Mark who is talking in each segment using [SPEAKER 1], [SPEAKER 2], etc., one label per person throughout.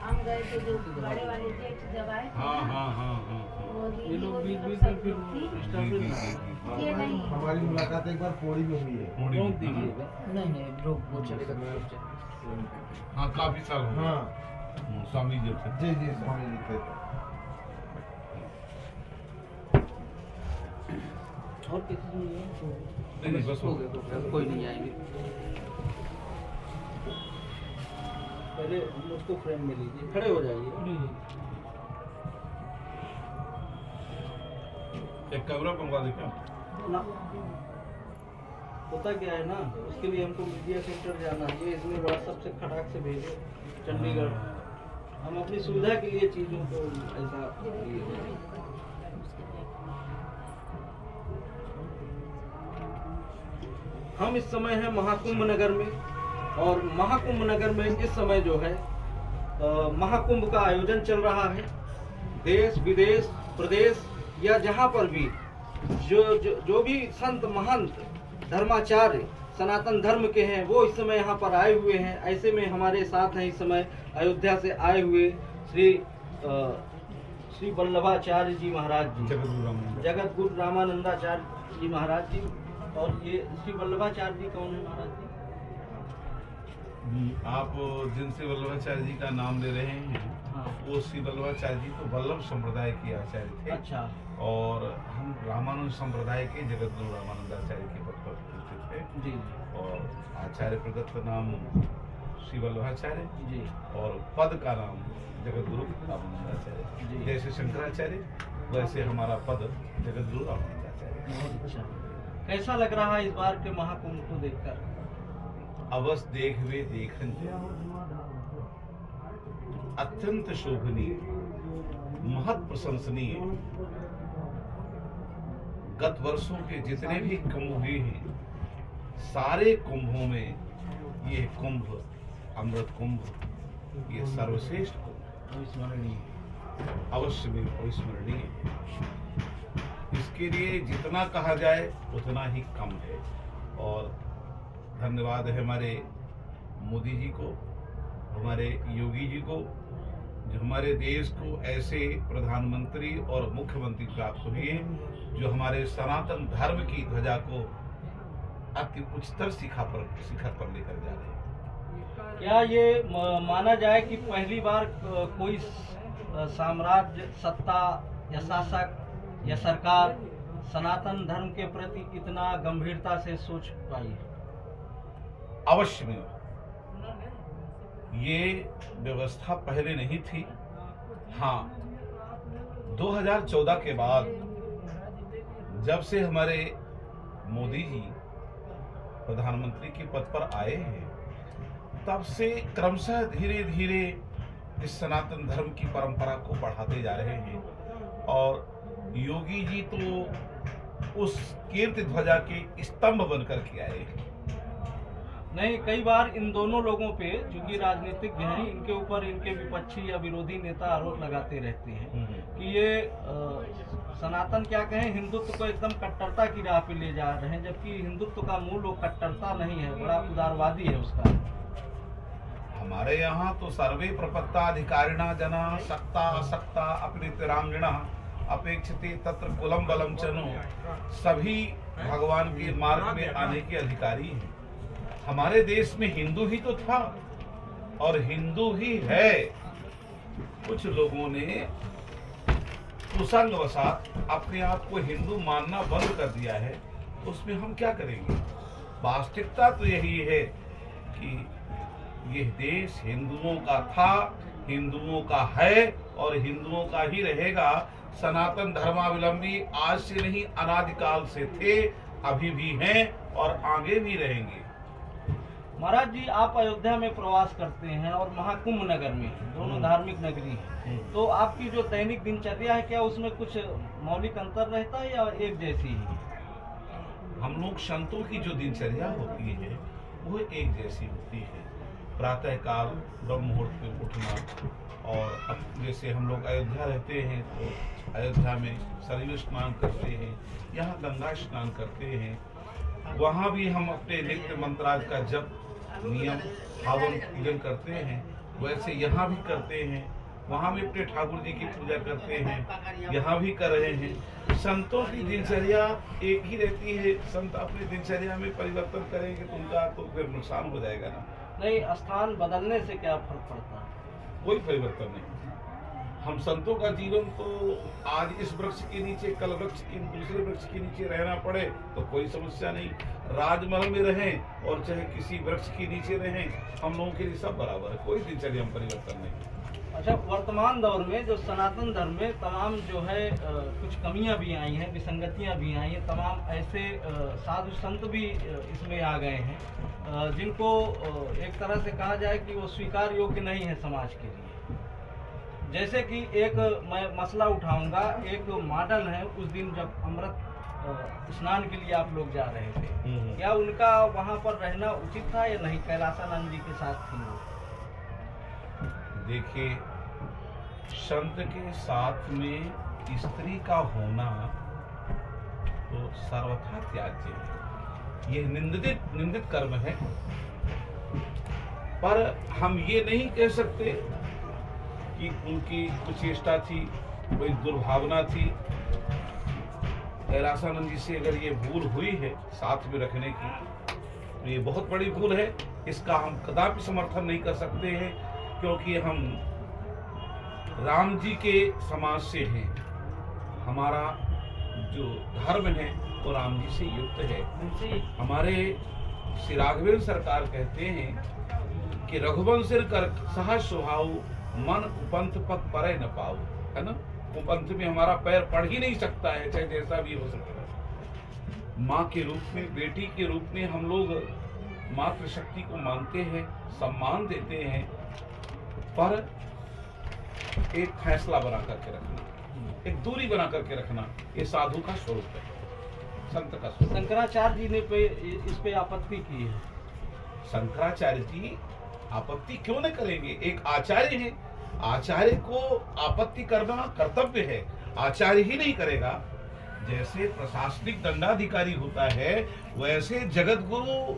[SPEAKER 1] हम गए थे जो बड़े वाले जेठ जब आए थे
[SPEAKER 2] हाँ
[SPEAKER 1] ना,
[SPEAKER 2] हाँ हाँ हाँ
[SPEAKER 1] वो
[SPEAKER 2] हाँ
[SPEAKER 1] दीदी
[SPEAKER 3] ये लोग
[SPEAKER 1] वो
[SPEAKER 3] बीच
[SPEAKER 1] सब
[SPEAKER 3] बीच
[SPEAKER 1] सब
[SPEAKER 3] में फिर
[SPEAKER 1] थी।
[SPEAKER 3] स्टाफ
[SPEAKER 2] जी जी जी जी
[SPEAKER 1] ये नहीं
[SPEAKER 4] हमारी मुलाकात एक बार पौड़ी में हुई है।
[SPEAKER 2] थोड़ी
[SPEAKER 3] कौन
[SPEAKER 2] है ना?
[SPEAKER 3] दीजिएगा? नहीं ग्रुप वो चलेगा ग्रुप
[SPEAKER 2] हाँ काफी साल हो गए।
[SPEAKER 4] हाँ
[SPEAKER 2] स्वामी जी थे।
[SPEAKER 4] जी जी स्वामी जी थे।
[SPEAKER 3] और किसी में
[SPEAKER 2] नहीं, नहीं, बस
[SPEAKER 3] हो गया हो गया, कोई नहीं आएंगे। पहले हम उसको फ्रेम में लीजिए, खड़े हो जाइए।
[SPEAKER 2] एक कैमरा मंगवा दे क्या?
[SPEAKER 3] ना होता क्या है ना, उसके लिए हमको मीडिया सेंटर जाना है, ये इसमें व्हाट्सएप से खटाक से भेजो चंडीगढ़। हम अपनी सुविधा के लिए चीज़ों को ऐसा लिए हुए हैं। हम इस समय हैं महाकुंभ नगर में, और महाकुंभ नगर में इस समय जो है महाकुंभ का आयोजन चल रहा है। देश विदेश प्रदेश या जहाँ पर भी जो भी संत महंत धर्माचार्य सनातन धर्म के हैं वो इस समय यहाँ पर आए हुए हैं। ऐसे में हमारे साथ हैं इस समय अयोध्या से आए हुए श्री वल्लभाचार्य जी महाराज जी, जगत गुरु रामानंदाचार्य जी महाराज जी। और ये श्री वल्लभाचार्य जी कौन है महाराज जी?
[SPEAKER 2] आप जिनसे वल्लभाचार्य जी का नाम ले रहे हैं,
[SPEAKER 3] हाँ।
[SPEAKER 2] वो श्री वल्लभाचार्य जी तो वल्लभ संप्रदाय के आचार्य थे।
[SPEAKER 3] अच्छा।
[SPEAKER 2] और हम रामानुज संप्रदाय के जगत गुरु रामानंदाचार्य के पद पर पूछते थे।
[SPEAKER 3] जी
[SPEAKER 2] और आचार्य प्रदत्त नाम श्री वल्लभाचार्य
[SPEAKER 3] जी
[SPEAKER 2] और पद का नाम जगत गुरु रामानंदाचार्य।
[SPEAKER 3] जी।
[SPEAKER 2] जैसे शंकराचार्य वैसे हमारा पद जगत गुरु रामानंदाचार्य।
[SPEAKER 3] बहुत अच्छा। कैसा लग रहा है इस बार के महाकुंभ को देखकर?
[SPEAKER 2] अवश्य देख हुए देखन अत्यंत शोभनीय, महत प्रशंसनीय। गत वर्षों के जितने भी कुंभ हुए हैं, सारे कुंभों में ये कुंभ, अमृत कुंभ, ये सर्वश्रेष्ठ कुंभ
[SPEAKER 3] अविस्मरणीय।
[SPEAKER 2] अवश्य में अविस्मरणीय है। इसके लिए जितना कहा जाए उतना ही कम है। और धन्यवाद है हमारे मोदी जी को, हमारे योगी जी को, जो हमारे देश को ऐसे प्रधानमंत्री और मुख्यमंत्री प्राप्त हुए जो हमारे सनातन धर्म की ध्वजा को अति उच्चतर शिखर पर लेकर जा रहे हैं।
[SPEAKER 3] क्या ये माना जाए कि पहली बार कोई साम्राज्य, सत्ता या शासक या सरकार सनातन धर्म के प्रति इतना गंभीरता से सोच पाई है?
[SPEAKER 2] अवश्य में ये व्यवस्था पहले नहीं थी। हाँ, 2014 के बाद जब से हमारे मोदी जी प्रधानमंत्री के पद पर आए हैं, तब से क्रमशः धीरे धीरे इस सनातन धर्म की परंपरा को बढ़ाते जा रहे हैं। और योगी जी तो उस कीर्ति ध्वजा के स्तंभ बनकर के आए हैं।
[SPEAKER 3] नहीं, कई बार इन दोनों लोगों पे, चूंकि राजनीतिज्ञ हैं, इनके ऊपर इनके विपक्षी या विरोधी नेता आरोप लगाते रहते हैं कि ये सनातन क्या कहें, हिंदुत्व को एकदम कट्टरता की राह पे ले जा रहे हैं, जबकि हिंदुत्व का मूल वो कट्टरता नहीं है, बड़ा उदारवादी है उसका।
[SPEAKER 2] हमारे यहाँ तो सर्वे प्रपत्ता अधिकारिणा जना सक्ता असक्ता अपने तिरांगिणा अपेक्षिते तत्र कुलम बलम चनो। सभी भगवान के मार्ग में आने के अधिकारी हैं। हमारे देश में हिंदू ही तो था और हिंदू ही है। कुछ लोगों ने कुसंगवशात अपने आप को हिंदू मानना बंद कर दिया है, उसमें हम क्या करेंगे। वास्तविकता तो यही है कि यह देश हिंदुओं का था, हिंदुओं का है और हिंदुओं का ही रहेगा। सनातन धर्मावलंबी आज से नहीं, अनादिकाल से थे, अभी भी हैं और आगे भी रहेंगे।
[SPEAKER 3] महाराज जी, आप अयोध्या में प्रवास करते हैं और महाकुंभ नगर में, दोनों धार्मिक नगरी हैं, तो आपकी जो दैनिक दिनचर्या है, क्या उसमें कुछ मौलिक अंतर रहता है या एक जैसी ही?
[SPEAKER 2] हम लोग संतों की जो दिनचर्या होती है वो एक जैसी होती है। प्रातः काल ब्रह्म मुहूर्त में उठना, और जैसे हम लोग अयोध्या रहते हैं तो अयोध्या में सरयू स्नान करते हैं, यहाँ गंगा स्नान करते हैं। वहाँ भी हम अपने नित्य मंत्राज का जप, नियम, हवन पूजन करते हैं। वैसे यहाँ भी करते हैं, वहाँ भी अपने ठाकुर जी की पूजा करते हैं, यहाँ भी कर रहे हैं। संतों की दिनचर्या एक ही रहती है, संत अपनी दिनचर्या में परिवर्तन करेंगे तो उनका तो फिर नुकसान हो जाएगा ना।
[SPEAKER 3] नहीं, स्थान बदलने से क्या फर्क पड़ता है?
[SPEAKER 2] कोई परिवर्तन नहीं। हम संतों का जीवन तो आज इस वृक्ष के नीचे, कल वृक्ष के दूसरे वृक्ष के नीचे रहना पड़े तो कोई समस्या नहीं। राजमहल में रहें और चाहे किसी वृक्ष के नीचे रहें, हम लोगों के लिए सब बराबर है, कोई दिनचर्या में परिवर्तन नहीं।
[SPEAKER 3] अच्छा, वर्तमान दौर में जो सनातन धर्म में तमाम जो है कुछ कमियां भी आई हैं, विसंगतियां भी आई हैं, तमाम ऐसे साधु संत भी इसमें आ गए हैं जिनको एक तरह से कहा जाए कि वो स्वीकार योग्य नहीं है समाज के लिए। जैसे कि एक मैं मसला उठाऊंगा, एक मॉडल है, उस दिन जब अमृत स्नान के लिए आप लोग जा रहे थे, क्या उनका वहाँ पर रहना उचित था या नहीं? कैलासानंद जी के साथ थी वो।
[SPEAKER 2] देखिए, संत के साथ में स्त्री का होना तो सर्वथा त्याज्य है, यह निंदित कर्म है। पर हम ये नहीं कह सकते कि उनकी कुछ चेष्टा थी, कोई दुर्भावना थी। कैलासानंद जी से अगर ये भूल हुई है साथ में रखने की, तो ये बहुत बड़ी भूल है। इसका हम कदापि समर्थन नहीं कर सकते हैं, क्योंकि हम राम जी के समाज से हैं। हमारा जो धर्म है वो राम जी से युक्त है। हमारे श्री राघवेंद्र सरकार कहते हैं कि रघुवंशर कर सहज स्वभाव, मन उपंथ पग परे न पाओ, है ना। उपंथ में हमारा पैर पड़ ही नहीं सकता है, चाहे जैसा भी हो सकता है। माँ के रूप में, बेटी के रूप में हम लोग मातृशक्ति को मानते हैं, सम्मान देते हैं, पर एक फैसला बना करके रखना, एक दूरी बना करके रखना, ये साधु का स्वरूप है, संत का स्वरूप।
[SPEAKER 3] शंकराचार्य जी ने इस पे आपत्ति की है।
[SPEAKER 2] शंकराचार्य जी आपत्ति क्यों न करेंगे? एक आचार्य है, आचार्य को आपत्ति करना कर्तव्य है, आचार्य ही नहीं करेगा। जैसे प्रशासनिक दंडाधिकारी होता है, वैसे जगत गुरु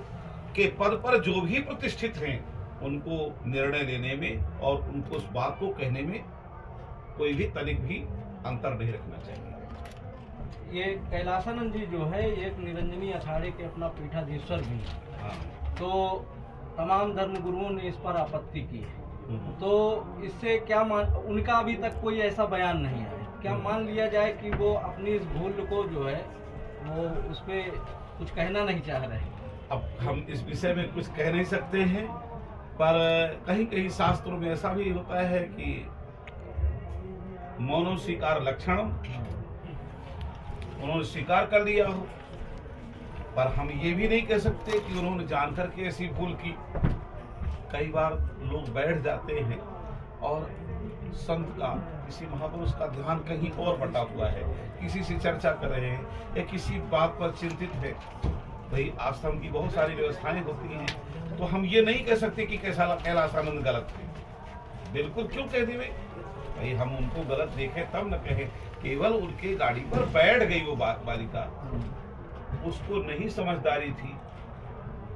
[SPEAKER 2] के पद पर जो भी प्रतिष्ठित हैं, उनको निर्णय लेने में और उनको उस बात को कहने में कोई भी तनिक भी अंतर नहीं रखना चाहिए।
[SPEAKER 3] ये कैलासानंद जी जो है, ये एक निरंजनी अखाड़े के अपना पीठाधीश्वर भी है।
[SPEAKER 2] हाँ।
[SPEAKER 3] तो तमाम धर्म गुरुओं ने इस पर आपत्ति की है। तो इससे क्या उनका अभी तक कोई ऐसा बयान नहीं आया, क्या मान लिया जाए कि वो अपनी इस भूल को जो है वो उस पे कुछ कहना नहीं चाह रहे?
[SPEAKER 2] अब हम इस विषय में कुछ कह नहीं सकते हैं, पर कहीं कहीं शास्त्रों में ऐसा भी होता है कि मौनो स्वीकार लक्षणम, उन्होंने स्वीकार कर लिया हो, पर हम ये भी नहीं कह सकते कि उन्होंने जानकर के ऐसी भूल की। कई बार लोग बैठ जाते हैं और संत का, किसी महापुरुष का ध्यान कहीं और बटा हुआ है, किसी से चर्चा कर रहे हैं या किसी बात पर चिंतित है। भाई, आश्रम की बहुत सारी व्यवस्थाएं होती हैं, तो हम ये नहीं कह सकते कि कैलासानंद गलत थे। बिल्कुल क्यों कह देवे भाई, हम उनको गलत देखें तब न कहें। केवल उनके गाड़ी पर बैठ गई वो बालिका, उसको नहीं समझदारी थी।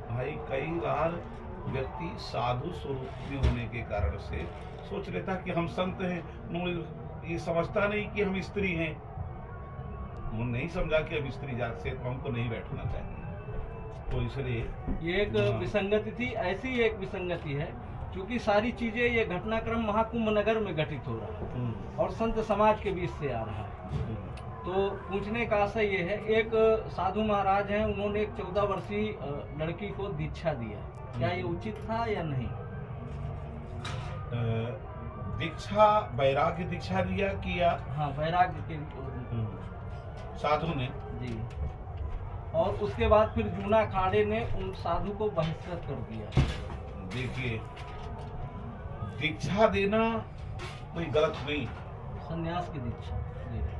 [SPEAKER 2] भाई, कई बार व्यक्ति साधु स्वरूप में होने के कारण से सोच लेता कि हम संत हैं, उन्होंने ये समझता नहीं कि हम स्त्री हैं। उन्होंने नहीं समझा कि हम स्त्री जात से, तो हमको नहीं बैठना चाहिए। तो इसलिए
[SPEAKER 3] ये एक विसंगति थी। ऐसी एक विसंगति है क्योंकि सारी चीजें, ये घटनाक्रम महाकुंभ नगर में घटित हो रहा है और संत समाज के बीच से आ रहा है। तो पूछने का आशय ये है, एक साधु महाराज हैं, उन्होंने एक 14 वर्षीय लड़की को दीक्षा दिया, क्या ये उचित था या नहीं?
[SPEAKER 2] दीक्षा, वैराग्य दीक्षा दिया किया?
[SPEAKER 3] हाँ, वैराग्य के
[SPEAKER 2] साधु ने
[SPEAKER 3] जी। और उसके बाद फिर जूना अखाड़े ने उन साधु को बहिष्कृत कर दिया।
[SPEAKER 2] देखिए, दीक्षा देना कोई गलत नहीं।
[SPEAKER 3] संन्यास की दीक्षा,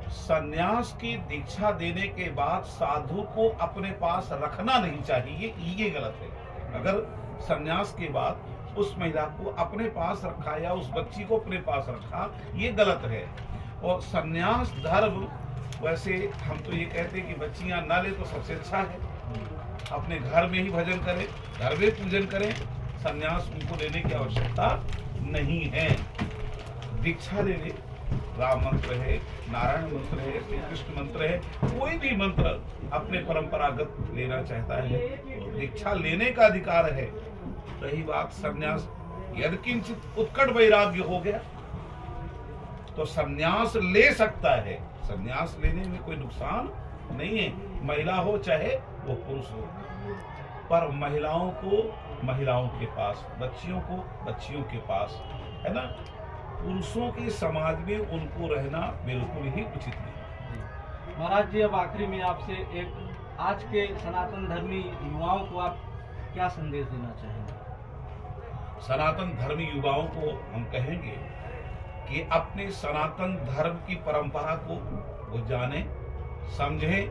[SPEAKER 2] संन्यास की दीक्षा देने के बाद साधु को अपने पास रखना नहीं चाहिए, ये गलत है। अगर संन्यास के बाद उस महिला को अपने पास रखा या उस बच्ची को अपने पास रखा, ये गलत है। और संन्यास धर्म, वैसे हम तो ये कहते हैं कि बच्चियां ना ले तो सबसे अच्छा है, अपने घर में ही भजन करें, घर में पूजन करें, संन्यास उनको लेने की आवश्यकता नहीं है। दीक्षा ले ले, राम मंत्र है, नारायण मंत्र है, श्री कृष्ण मंत्र है, कोई भी मंत्र अपने परंपरागत लेना चाहता है तो दीक्षा लेने का अधिकार है। रही बात संन्यास, यदि किंचित उत्कट वैराग्य हो गया तो संन्यास ले सकता है। संन्यास लेने में कोई नुकसान नहीं है, महिला हो चाहे वो पुरुष हो। पर महिलाओं को महिलाओं के पास, बच्चियों को बच्चियों के पास, है ना। पुरुषों के समाज में उनको रहना बिल्कुल ही उचित नहीं।
[SPEAKER 3] महाराज जी, अब आखिरी में आपसे एक आज के सनातन धर्मी युवाओं को आप क्या संदेश देना चाहेंगे?
[SPEAKER 2] सनातन धर्मी युवाओं को हम कहेंगे कि अपने सनातन धर्म की परंपरा को वो जाने, समझे,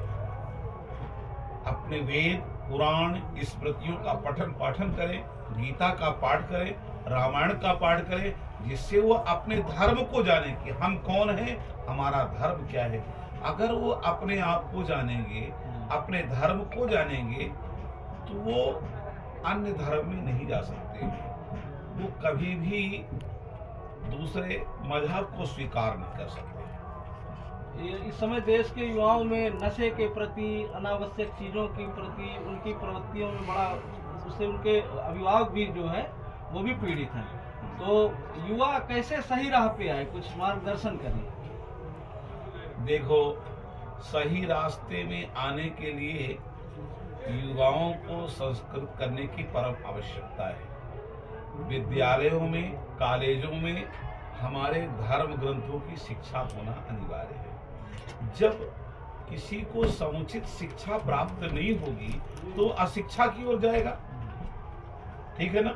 [SPEAKER 2] अपने वेद पुराण स्मृतियों का पठन पाठन करें, गीता का पाठ करें, रामायण का पाठ करें, जिससे वो अपने धर्म को जाने कि हम कौन हैं, हमारा धर्म क्या है। अगर वो अपने आप को जानेंगे, अपने धर्म को जानेंगे, तो वो अन्य धर्म में नहीं जा सकते। वो कभी भी दूसरे मजहब को स्वीकार नहीं कर सकते।
[SPEAKER 3] इस समय देश के युवाओं में नशे के प्रति, अनावश्यक चीजों के प्रति, उनकी प्रवृत्तियों में बड़ा, उससे उनके अभिभावक भी जो है वो भी पीड़ित हैं। तो युवा कैसे सही राह पे आए, कुछ मार्गदर्शन करें।
[SPEAKER 2] देखो, सही रास्ते में आने के लिए युवाओं को संस्कृत करने की परम आवश्यकता है। विद्यालयों में, कॉलेजों में हमारे धर्म ग्रंथों की शिक्षा होना अनिवार्य है। जब किसी को समुचित शिक्षा प्राप्त नहीं होगी तो अशिक्षा की ओर जाएगा, ठीक है ना।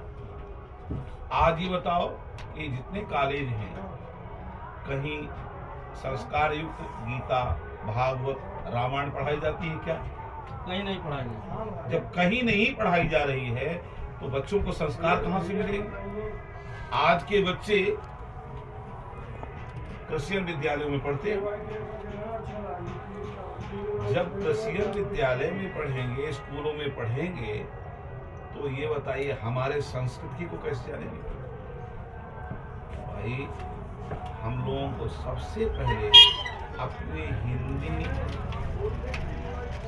[SPEAKER 2] आज ही बताओ कि जितने कॉलेज हैं, कहीं संस्कार युक्त गीता, भागवत, रामायण पढ़ाई जाती है क्या?
[SPEAKER 3] कहीं नहीं पढ़ाई जाती।
[SPEAKER 2] जब कहीं नहीं पढ़ाई जा रही है तो बच्चों को संस्कार कहां से मिलेंगे? आज के बच्चे क्रिश्चियन विद्यालयों में पढ़ते हैं। जब क्रिश्चियन विद्यालय में पढ़ेंगे, स्कूलों में पढ़ेंगे, तो ये बताइए हमारे संस्कृति को कैसे जानेंगे? भाई, हम लोगों को सबसे पहले अपने हिंदी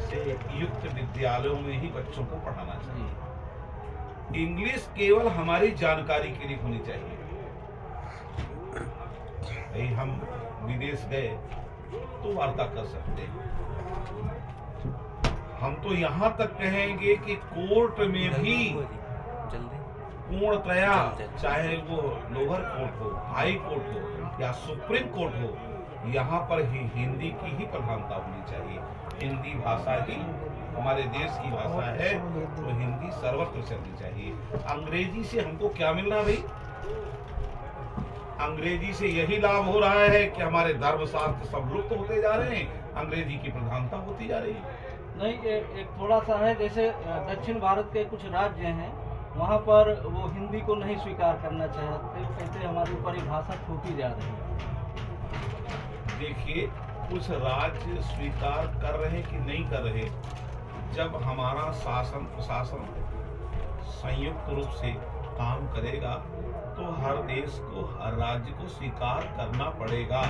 [SPEAKER 2] से युक्त विद्यालयों में ही बच्चों को पढ़ाना चाहिए। इंग्लिश केवल हमारी जानकारी के लिए होनी चाहिए। भाई, हम विदेश गए तो वार्ता कर सकते हैं। हम तो यहाँ तक कहेंगे कि कोर्ट में भी पूर्णतया, चाहे वो लोअर कोर्ट हो, हाई कोर्ट हो या सुप्रीम कोर्ट हो, यहाँ पर ही हिंदी की ही प्रधानता होनी चाहिए। हिंदी भाषा ही हमारे देश की भाषा है, तो हिंदी सर्वत्र चलनी चाहिए। अंग्रेजी से हमको क्या मिल रहा है भाई? अंग्रेजी से यही लाभ हो रहा है कि हमारे धर्मशास्त्र सब लुप्त होते जा रहे हैं, अंग्रेजी की प्रधानता होती जा रही है।
[SPEAKER 3] नहीं, एक थोड़ा सा है, जैसे दक्षिण भारत के कुछ राज्य हैं, वहाँ पर वो हिंदी को नहीं स्वीकार करना चाहते, कहते हमारे ऊपर ये भाषा थोपी जा रही है।
[SPEAKER 2] देखिए, कुछ राज्य स्वीकार कर रहे कि नहीं कर रहे, जब हमारा शासन प्रशासन संयुक्त रूप से काम करेगा तो हर देश को, हर राज्य को स्वीकार करना पड़ेगा।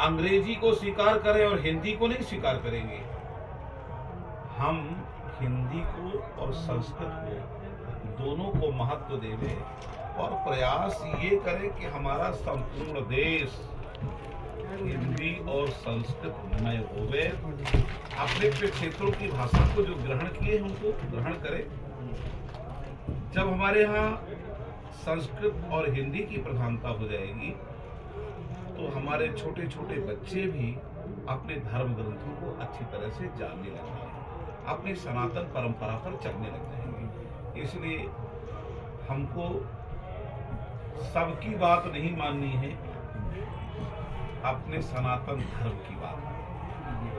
[SPEAKER 2] अंग्रेजी को स्वीकार करें और हिंदी को नहीं स्वीकार करेंगे। हम हिंदी को और संस्कृत को दोनों को महत्व दें और प्रयास ये करें कि हमारा संपूर्ण देश हिंदी और संस्कृत मय होवे। अपने क्षेत्रों की भाषा को जो ग्रहण किए हैं उनको ग्रहण करें। जब हमारे यहाँ संस्कृत और हिंदी की प्रधानता हो जाएगी तो हमारे छोटे छोटे बच्चे भी अपने धर्म ग्रंथों को अच्छी तरह से जानने लग जाएंगे, अपनी सनातन परंपरा पर चलने लग जाएंगे। इसलिए हमको सबकी बात नहीं माननी है, अपने सनातन धर्म की बात,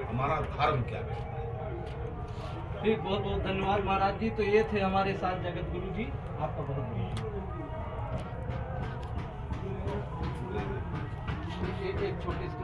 [SPEAKER 2] हमारा धर्म क्या कहता है।
[SPEAKER 3] ठीक, बहुत बहुत धन्यवाद महाराज जी। तो ये थे हमारे साथ जगत गुरु जी, आपका बहुत बहुत एक छोटी